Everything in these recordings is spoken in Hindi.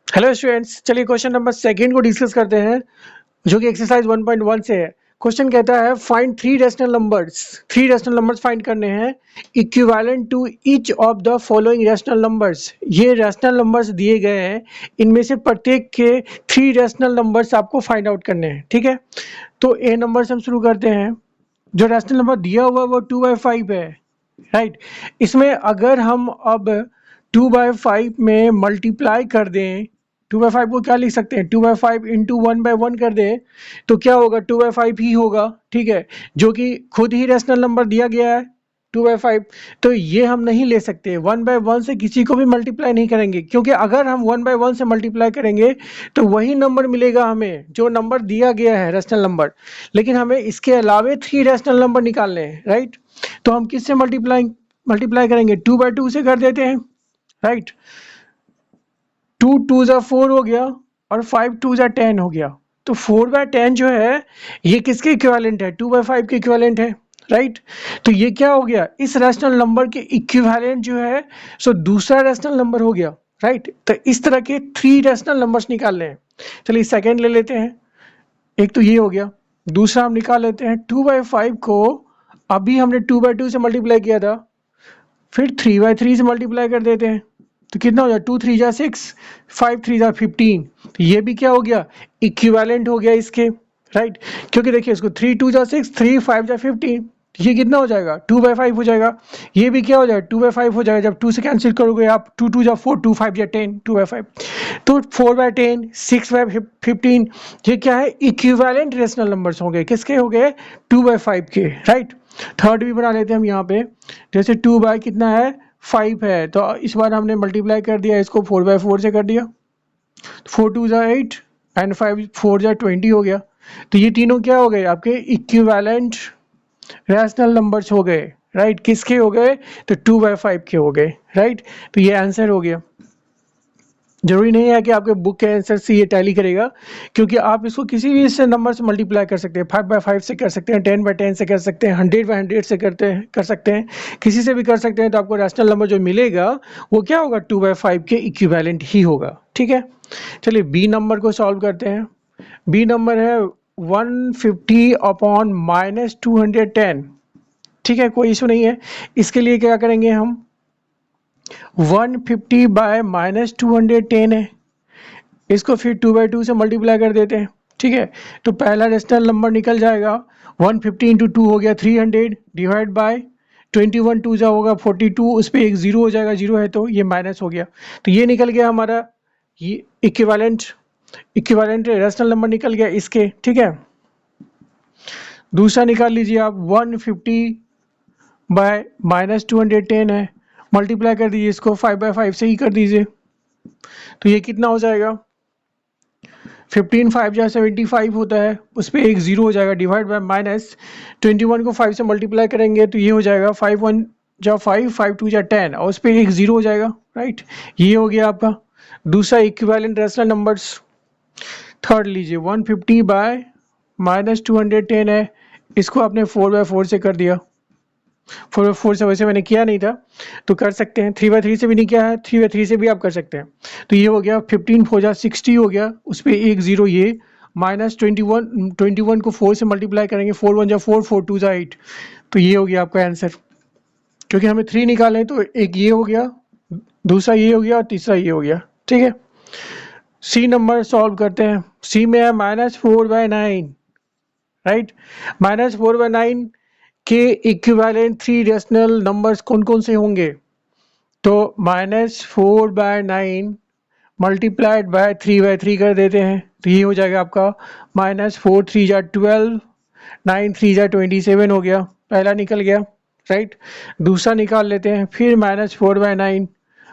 हेलो स्टूडेंट्स, चलिए क्वेश्चन नंबर सेकंड को डिस्कस करते हैं जो कि एक्सरसाइज 1.1 से है। क्वेश्चन कहता है find three rational numbers find करने हैं equivalent to each of the following rational numbers. ये रैशनल नंबर्स दिए गए हैं, इनमें से प्रत्येक के थ्री रैशनल नंबर्स आपको फाइंड आउट करने हैं। ठीक है, तो ए नंबर से हम शुरू करते हैं। जो रैशनल नंबर दिया हुआ है वो 2/5 है, राइट। इसमें अगर हम अब 2/5 में मल्टीप्लाई कर दें, 2/5 को क्या लिख सकते हैं, 2/5 इंटू 1/1 कर दें तो क्या होगा, 2/5 ही होगा। ठीक है, जो कि खुद ही रैशनल नंबर दिया गया है 2/5। तो ये हम नहीं ले सकते, 1/1 से किसी को भी मल्टीप्लाई नहीं करेंगे, क्योंकि अगर हम 1/1 से मल्टीप्लाई करेंगे तो वही नंबर मिलेगा हमें जो नंबर दिया गया है रैशनल नंबर। लेकिन हमें इसके अलावे थ्री रैशनल नंबर निकालने हैं, राइट। तो हम किससे मल्टीप्लाई करेंगे, 2/2 से कर देते हैं, राइट। 2 2 जा 4 हो गया और 5 2 जा 10 हो गया। तो 4/10 जो है ये किसके इक्विवेलेंट है, 2/5 के इक्विवेलेंट है, राइट। तो ये क्या हो गया, इस रैशनल नंबर के इक्विवेलेंट जो है सो दूसरा रैशनल नंबर हो गया, राइट। तो इस तरह के थ्री रैशनल नंबर्स निकालने हैं। चलिए सेकेंड ले लेते हैं। एक तो ये हो गया, दूसरा हम निकाल लेते हैं 2/5 को अभी हमने 2/2 से मल्टीप्लाई किया था, फिर 3/3 से मल्टीप्लाई कर देते हैं तो कितना हो जाए, 2 3 जा 6, 5 3 जा 15। तो ये भी क्या हो गया, इक्विवेलेंट हो गया इसके, राइट। क्योंकि देखिए इसको 3 2 जा 6, 3 5 जा 15, ये कितना हो जाएगा, 2/5 हो जाएगा। ये भी क्या हो जाएगा, 2/5 हो जाएगा। जब 2 से कैंसिल करोगे आप, 2 2 जा 4, 2 5 जा 10, 2/5। तो 4/10, 6/15, ये क्या है, इक्विवेलेंट रेशनल नंबर्स हो गए, किसके हो गए, 2/5 के, राइट। थर्ड भी बना लेते हैं हम यहाँ पे। जैसे 2 बाय कितना है, 5 है, तो इस बार हमने मल्टीप्लाई कर दिया इसको 4/4 से कर दिया, 4 2 जा 8 एंड 5 4 जा 20 हो गया। तो ये तीनों क्या हो गए, आपके इक्विवेलेंट रैशनल नंबर्स हो गए, राइट। किसके हो गए, तो 2/5 के हो गए, राइट। तो ये आंसर हो गया। जरूरी नहीं है कि आपके बुक के आंसर से ये टैली करेगा, क्योंकि आप इसको किसी भी इससे नंबर से मल्टीप्लाई कर सकते हैं, 5/5 से कर सकते हैं, 10/10 से कर सकते हैं, 100/100 से कर सकते हैं, किसी से भी कर सकते हैं। तो आपको रैशनल नंबर जो मिलेगा वो क्या होगा, 2/5 के इक्विवेलेंट ही होगा। ठीक है, चलिए बी नंबर को सॉल्व करते हैं। बी नंबर है 150 अपॉन -210। ठीक है, कोई इशू नहीं है। इसके लिए क्या करेंगे हम, 150 बाय -210 है, इसको फिर 2/2 से मल्टीप्लाई कर देते हैं। ठीक है, तो पहला रेशनल नंबर निकल जाएगा, 150 इंटू 2 हो गया 300, डिवाइड बाय 21 2 जा होगा 42, उस पर एक जीरो हो जाएगा, जीरो है तो ये माइनस हो गया। तो ये निकल गया हमारा, ये इक्विवेलेंट रेशनल नंबर निकल गया इसके। ठीक है, दूसरा निकाल लीजिए आप, 150 बाय -210 है, मल्टीप्लाई कर दीजिए इसको 5/5 से ही कर दीजिए। तो ये कितना हो जाएगा, 15 5 जा 75 होता है, उस पर एक जीरो हो जाएगा, डिवाइड बाय -21 को 5 से मल्टीप्लाई करेंगे तो ये हो जाएगा 5 1 जा 5, 5 2 जा 10, और उस पर एक जीरो हो जाएगा, राइट। ये हो गया आपका दूसरा इक्विवेलेंट रेशनल नंबर्स। थर्ड लीजिए, 150 बाय -210 है, इसको आपने 4/4 से कर दिया। 4/4 से वैसे मैंने किया नहीं था तो कर सकते हैं, 3/3 से भी नहीं किया है, 3/3 से भी आप कर सकते हैं। तो ये हो गया 15 4 जा 60 हो गया, उस पर एक जीरो, ये -21 को 4 से मल्टीप्लाई करेंगे, 4 1 जा 4, 4 2 जा 8। तो ये हो गया आपका आंसर। क्योंकि हमें 3 निकाले तो एक ये हो गया, दूसरा ये हो गया और तीसरा ये हो गया। ठीक है, सी नंबर सॉल्व करते हैं। सी में है -4/9, राइट। -4/9 के इक्विवेलेंट थ्री रेशनल नंबर्स कौन कौन से होंगे, तो -4/9 मल्टीप्लाइड बाय 3/3 कर देते हैं, तो ये हो जाएगा आपका -4 3 जा 12, 9 3 जा 27 हो गया, पहला निकल गया, राइट। दूसरा निकाल लेते हैं, फिर -4/9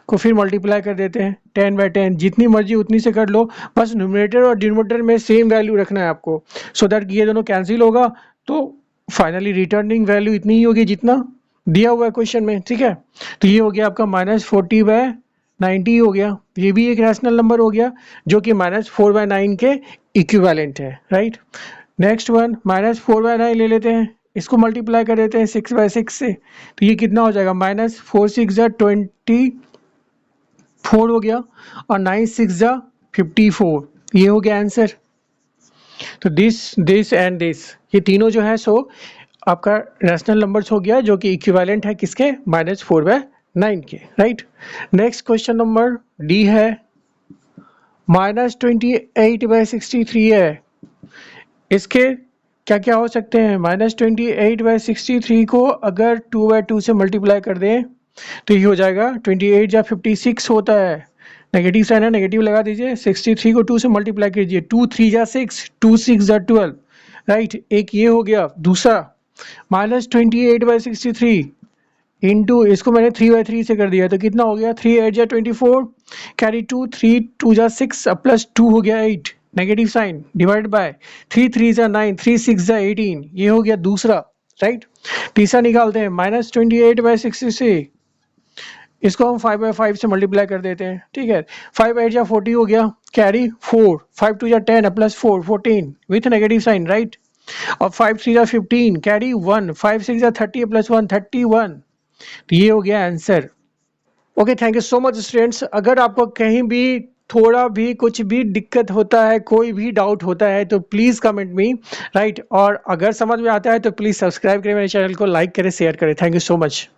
को फिर मल्टीप्लाई कर देते हैं 10/10, जितनी मर्जी उतनी से कर लो, बस न्यूमरेटर और डिनोमिनेटर में सेम वैल्यू रखना है आपको, सो दैट ये दोनों कैंसिल होगा, तो फाइनली रिटर्निंग वैल्यू इतनी ही होगी जितना दिया हुआ है क्वेश्चन में। ठीक है, तो ये हो गया आपका -40/90 हो गया, ये भी एक रैशनल नंबर हो गया जो कि -4/9 के इक्विवेलेंट है, राइट। नेक्स्ट वन -4/9 ले लेते हैं, इसको मल्टीप्लाई कर देते हैं 6/6 से, तो ये कितना हो जाएगा, -4 6 जा 24 हो गया और 9 6 जा 54, ये हो गया आंसर। तो दिस एंड दिस, ये तीनों जो है सो आपका रैशनल नंबर्स हो गया, जो कि इक्विवेलेंट है किसके, -4/9 के, right. Next question number D है, -28/63 है, इसके क्या क्या हो सकते हैं। -28/63 को अगर 2/2 से मल्टीप्लाई कर दें तो ये हो जाएगा 28 या 56 होता है, नेगेटिव साइन है, नेगेटिव लगा दीजिए। 63 को 2 से मल्टीप्लाई कीजिए, 2 3 जा 6, 2 6 जा 12, राइट। एक ये हो गया। दूसरा -28/63 इंटू, इसको मैंने 3/3 से कर दिया तो कितना हो गया, 3 8 जा 24, कैरी 2, 3 2 जा 6 प्लस 2 हो गया 8, नेगेटिव साइन, डिवाइड बाय 3 3 जा 9, 3 6 जा 18, ये हो गया दूसरा, राइट। तीसरा निकालते हैं, -28/63, इसको हम 5/5 से मल्टीप्लाई कर देते हैं, ठीक है। 5 8 जा 40 हो गया, कैरी 4, 5 2 जा 10 प्लस 4 14 विथ नेगेटिव साइन, राइट। और 5 3 जा 15, कैरी 1, 5 6 जा 30 प्लस 1 31, तो ये हो गया answer. Okay, thank you so much students. अगर आपको कहीं भी थोड़ा भी कुछ भी दिक्कत होता है, कोई भी डाउट होता है तो प्लीज़ कमेंट मी, राइट। और अगर समझ में आता है तो प्लीज़ सब्सक्राइब करें मेरे चैनल को, लाइक करें, शेयर करें। Thank you so much.